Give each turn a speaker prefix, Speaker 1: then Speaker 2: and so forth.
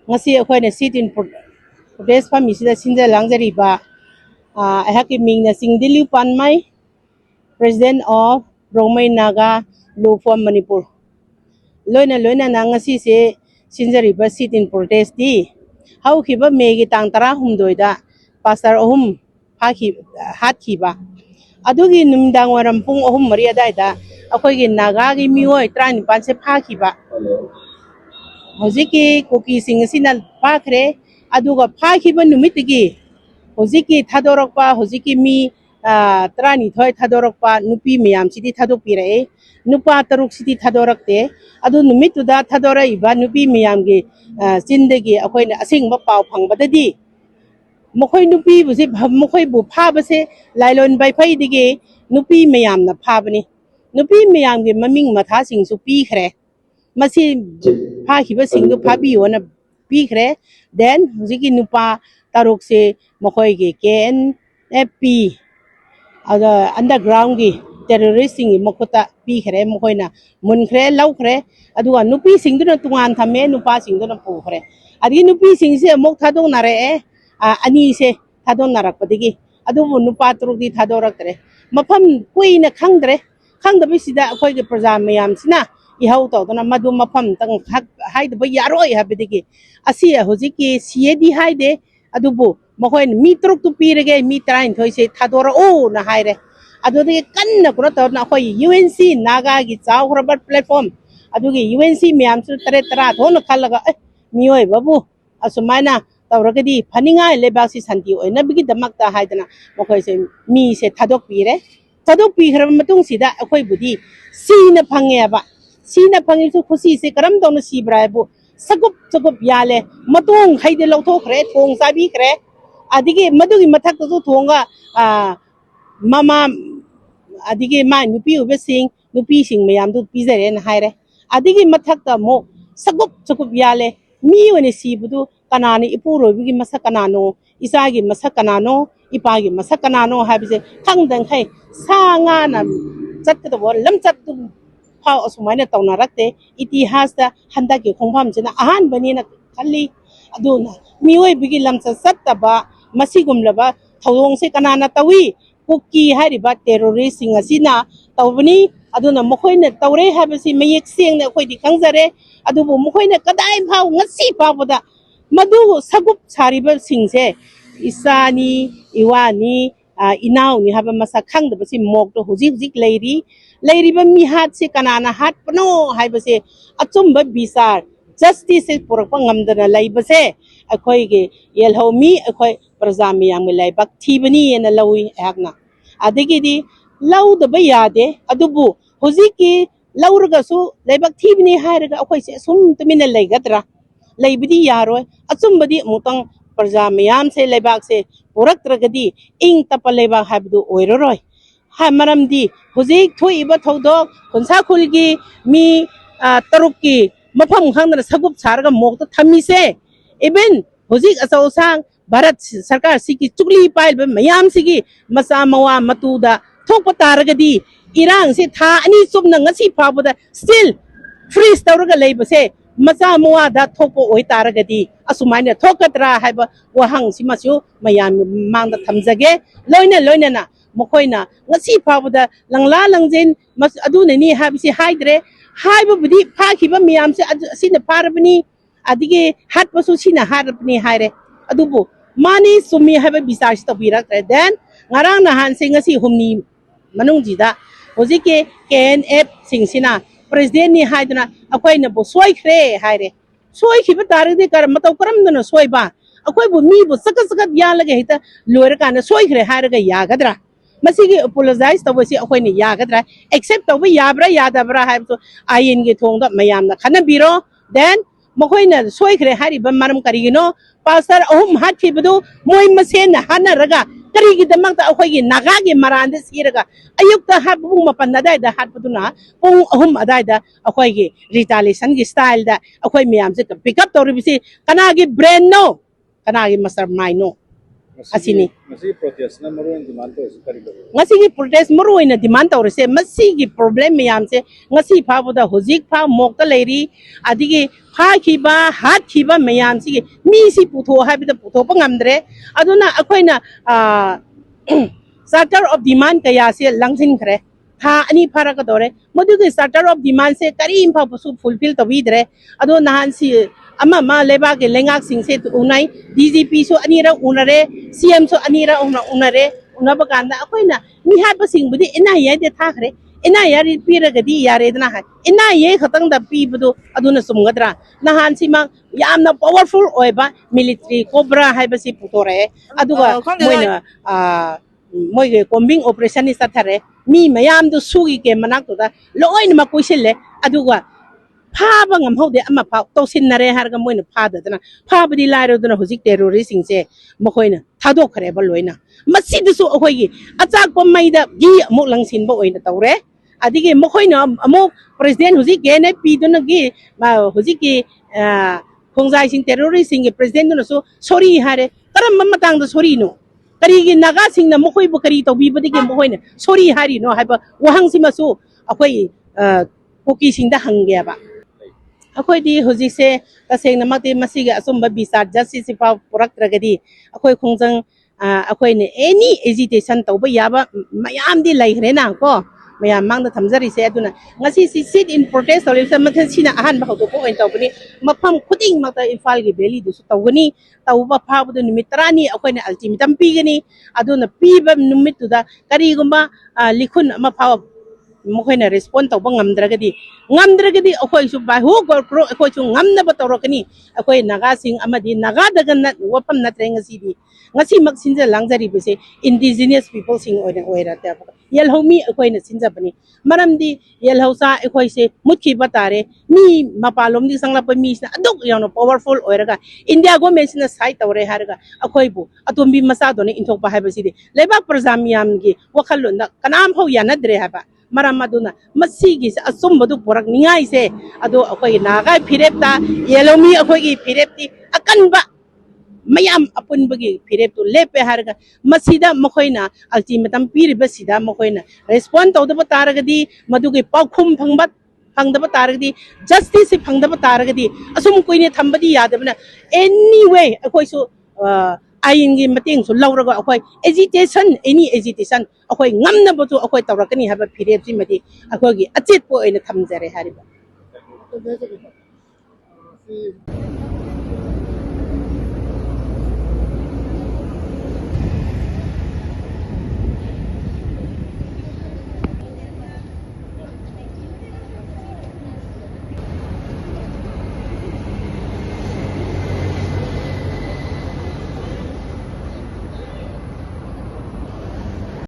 Speaker 1: ngasi akhoi na sit in protest phami sida sinja langjari ba ahaki mingna Singdilu Panmai, President of Rongmai Naga Law Firm Manipur. Loina na ngasi se sinjari ba sit in protest di hau khiba megi tang tara humdoi da pasar ohum phaki hat khiba adugi numdang waram pung ohum mari adai da akhoi gi naga gi mioi tran pan se phaki ba hojiki koki sing sina phakre aduga phaki ba numitigi hojiki thadorokpa hojiki mi trani thoi thadorokpa nupi miyam sidi thadok pire nupa taruk sidi thadorakte adu numituda thadorai ba nupi miyam gi chindagi akhoi na asingba paw phangbadadi mokhoi nupi busi mokhoi bu phabase lailon bai phai dige nupi miyam na phabani nupi miyam gi maming matha sing su pi khre masi pha khiba sing du phabi ona pi khre then hujiki nupa taruk se mokhoi gi KNFP aga underground gi terrorist sing mokhota pi khre mokhoina mun khre lau khre aduga nupi sing du na tungan thame nupa sing du na pu khre adi nupi sing se mok thadong nare ani se thadong narak padigi adubu nupa turuk di thadorak tre mafam kuina khangdre khangdabi sida akhoi ge praja mayam sina ihau to na madu mafam tang haide ba yaroi habidigi asi hojiki siedi haide adubu mokhoi mi turuk tu pirege mi train thoi se thadora o na haire adugi kanna kura to na akhoi UNC naga gi chawrabat platform adugi UNC mayam su tare tara thon khalaga mioi babu asumana tauragadi phaninga lebak si santi oina bigi damakta haidana mokhoi se mi se thadok pi khara matung sida akhoi budi sina phange ba sina phangi su khusi se karam dona si brai bu sagup yale matung haide loktho khre thong sabi khre adige madugi mathak tu thonga mama adige ma nupi ube sing nupi sing mayam du pizare na haire adige mathak ta mo sagup yale mi one si budu kanani ipurobigi masak kanano isagi masak kanano ipagi masak kanano habise khangdang khai sanga na chatta bo lamchat tu phaw asumai na tawna rakte itihas da handa ki khongpham jena ahan bani na khalli aduna mioi bigi lamchat satta ba masigumlaba thawong se kanana tawi kuki hariba terrorist singa sina tawbani aduna mokhoina tawre habisi mayek seng na khoi di khangjare adubu mokhoina kadai phaw ngasi pawda madu sagup sariba singse isani iwani inau ni haba masa khangda basi mok to hujik leiri ba mi hat se kanana hat pano haibase achumba bisar justice purakpa ngamdana laibase akhoi ge yelho mi akhoi prajami yang lai bak thibani ena lawi akna adigi di law da ba yade adubu hujiki lawraga su laibak thibani hairaga akhoi se sum tumina laigadra laibidi yaroi achumbadi mutang praja mayam se lebak se puraktragadi ing tapa lebak habdu oiroroi ha maramdi hujik thoiba thodok khonsa khulgi mi tarukki mafam khangna sagup sarga mokta thamise even hujik asau sang bharat sarkar siki chukli pail ba mayam sigi masa mawa matuda thokpa taragadi irang se tha ani chumna ngasi phabuda still freeze tawraga leibase macha mawa da thokpo oi taragadi asumai thokatra haiba wahang simasu mayam mangda thamjage loina na mokoina ngasi phabuda langla langjin aduna ni habisi haidre haiba budi phakhiba miyam se sina parabani adige hatpasu sina harapni haire adubu mani sumi haiba bisar stabirak then ngarang na han singasi humni manungjida hojike KNF singsina president ni haidna akhoi na bo soi khre haire soi khiba taride kar mataw karam dana soi ba akhoi bu mi bu sakat ya lage hita loira kana soi khre hairaga yagadra masigi apologize tawasi akhoi ni yagadra accept tawi yabra yadabra haibto ayin ge thongda mayam na khana biro then mokhoi na soi khre hari ba maram karigino pastor ahum hat khibudu moi masen na hanaraga karigi damak ta akhoi gi naga gi marande siraga ayukta habung mapan nadai da hat paduna pung ahum adai da akhoi gi retaliation gi style da akhoi miyam se pick up tori bisi kana gi brain no kana gi mastermind no asini
Speaker 2: Masih protest na maroon demand to kari ko.
Speaker 1: ngasigi protest muru oina demand tawrese masigi problem miyam se ngasi phabuda hojik pha mokta leiri adigi pha khiba hat khiba miyam sigi mi si putho habida putho pangamdre aduna akoina starter of demand kaya se langsin khre tha ani phara ka dore modugi starter of demand se kari impha pusu fulfill tawidre ado nahan si ama ma leba ke lengak sing se unai DGP so anira unare CM so anira unare unaba kanda akoina mi ha ba sing budi ina ye de tha khre ina yari pira gadi yare dana ha ina ye khatang da pi budu aduna sumgadra nahan si ma yamna powerful oiba military cobra hai ba si putore aduga moina moi ge combing operation ni sathare mi mayam du sugi ke manak to da loin ma kuisile aduga phaba ngam hode ama pha to sinnare har ga moina phada dana phaba di lairo dana hojik terrorist sing se mokoina thadok khare ba loina masidu su ahoi gi achak pa maida gi amuk langsin ba oina tawre adige mokoina amuk president hojik ge ne pi duna gi ma hojik gi khongjai sing terrorist sing president duna so sorry hare taram matang da sorry no karigi naga sing na mokoi bu kari to bi ba dige mokoina sorry hari no haiba wahang sima su ahoi koki sing da hangge ba akhoi di hojik se taseng namak te masiga asumba bisa justice pa purak tragedi akhoi khongjang akhoi ne any agitation tawba yaba mayam di lai hre na ko mayam mang da thamjari se aduna ngasi si sit in protest tawle sa mathan sina ahan ba hoto ko en tawbani mafam khuting makta imphal gi beli du su tawgani tawba phabu du numit tarani akhoi ne ultimatum pigani aduna piba numit tu da kari gumba likhun ama phaw mokoina respond tawba ngamdragadi akhoi su ba hu gor pro akhoi su ngamna ba tawrakani akhoi naga sing amadi naga daga na wapam na trenga sidi ngasi mak sinja langjari bese indigenous people sing oira ta yel homi akhoi na sinja bani maramdi yel hausa akhoi se mutki batare mi mapalom di sangla pa mi na aduk yano powerful oiraga india go men sina sai tawre harga akhoi bu atombi masa done inthok pa haiba sidi lebak prajamiam gi wakhalun na kanam phau yanadre haba maram aduna masigi asumbu porak ningai se ado akoi naga phirepta yelomi akoi gi phirepti akanba mayam apun bagi phireptu lepe harga masida mokoina ultimatum piriba sida mokoina respond tawda taragadi madugi paukhum phangdaba taragadi justice phangdaba taragadi asum koine thambadi yadabna anyway akoi su ayin mating su lauraga akhoi agitation any agitation akhoi ngamna botu akhoi tawrakani haba phirep ji mati akhoi gi achit po ena thamjare hariba